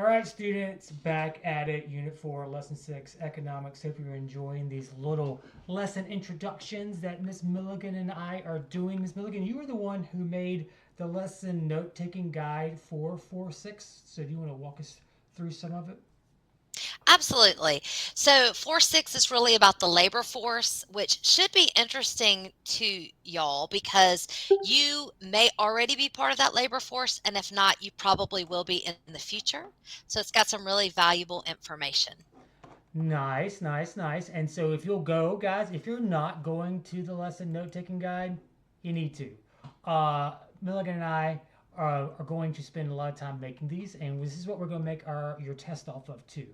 All right, students, back at it. Unit 4, Lesson 6, Economics. Hope you're enjoying these little lesson introductions that Miss Milligan and I are doing. Miss Milligan, you were the one who made the lesson note-taking guide for 4-6. So do you want to walk us through some of it? Absolutely. So 4-6 is really about the labor force, which should be interesting to y'all because you may already be part of that labor force, and if not, you probably will be in the future. So it's got some really valuable information. Nice, nice, nice. And so if you'll go, guys, if you're not going to the lesson note-taking guide, you need to. Milligan and I are going to spend a lot of time making these, and this is what we're going to make your test off of too.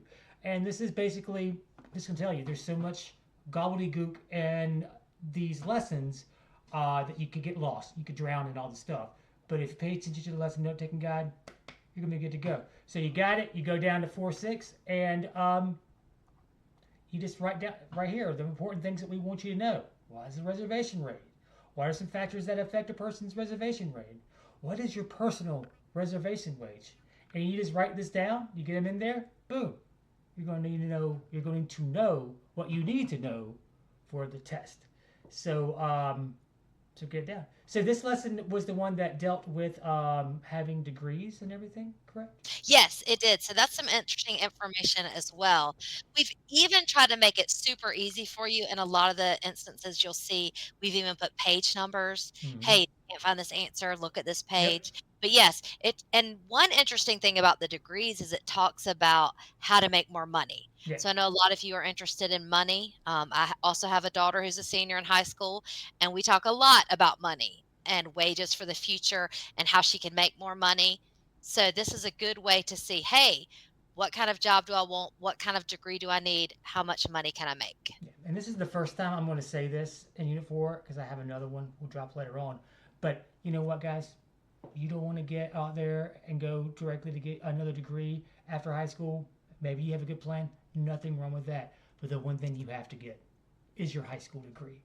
And this is basically, this can tell you, there's so much gobbledygook in these lessons that you could get lost. You could drown in all the stuff. But if you pay attention to the lesson note-taking guide, you're gonna be good to go. So you got it. You go down to 4-6, and you just write down right here the important things that we want you to know. What is the reservation rate? What are some factors that affect a person's reservation rate? What is your personal reservation wage? And you just write this down. You get them in there. Boom. You're going to need to know. You're going to know what you need to know for the test. So to get it down. So this lesson was the one that dealt with having degrees and everything, correct? Yes, it did. So that's some interesting information as well. We've even tried to make it super easy for you. In a lot of the instances, you'll see we've even put page numbers. Mm-hmm. Hey, can't find this answer, look at this Yep. page. But yes, it and one interesting thing about the degrees is it talks about how to make more money. Yeah. So I know a lot of you are interested in money. Also have a daughter who's a senior in high school, and we talk a lot about money and wages for the future and how she can make more money. So this is a good way to see, hey, what kind of job do I want? What kind of degree do I need? How much money can I make? Yeah. And this is the first time I'm going to say this in Unit 4 because I have another one we'll drop later on. But you know what, guys? You don't want to get out there and go directly to get another degree after high school. Maybe you have a good plan. Nothing wrong with that. But the one thing you have to get is your high school degree.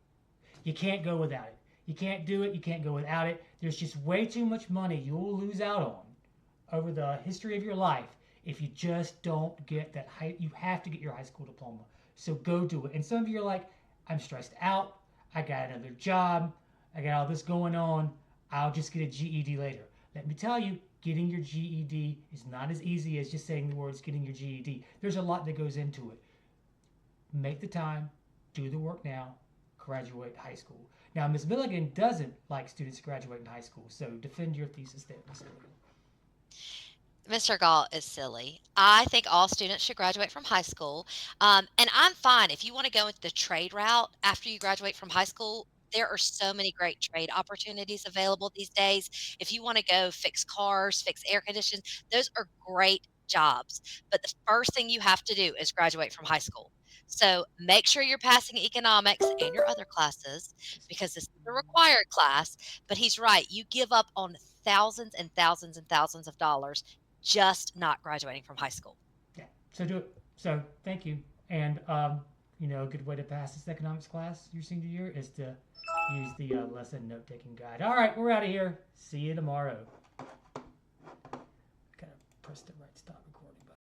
You can't go without it. You can't do it. You can't go without it. There's just way too much money you'll lose out on over the history of your life if you just don't get that high. You have to get your high school diploma. So go do it. And some of you are like, I'm stressed out. I got another job. I got all this going on. I'll just get a GED later. Let me tell you, getting your GED is not as easy as just saying the words getting your GED. There's a lot that goes into it. Make the time, do the work now, graduate high school. Now, Ms. Milligan doesn't like students graduating high school, so defend your thesis there, Ms. Milligan. Mr. Gall is silly. I think all students should graduate from high school. And I'm fine if you want to go into the trade route after you graduate from high school. There are so many great trade opportunities available these days. If you want to go fix cars, fix air conditions, those are great jobs. But the first thing you have to do is graduate from high school. So make sure you're passing economics and your other classes because this is a required class. But he's right. You give up on thousands and thousands and thousands of dollars just not graduating from high school. Yeah. So do it. So thank you. And a good way to pass this economics class your senior year is to use the lesson note taking guide. All right, we're out of here. See you tomorrow. Gotta press the right.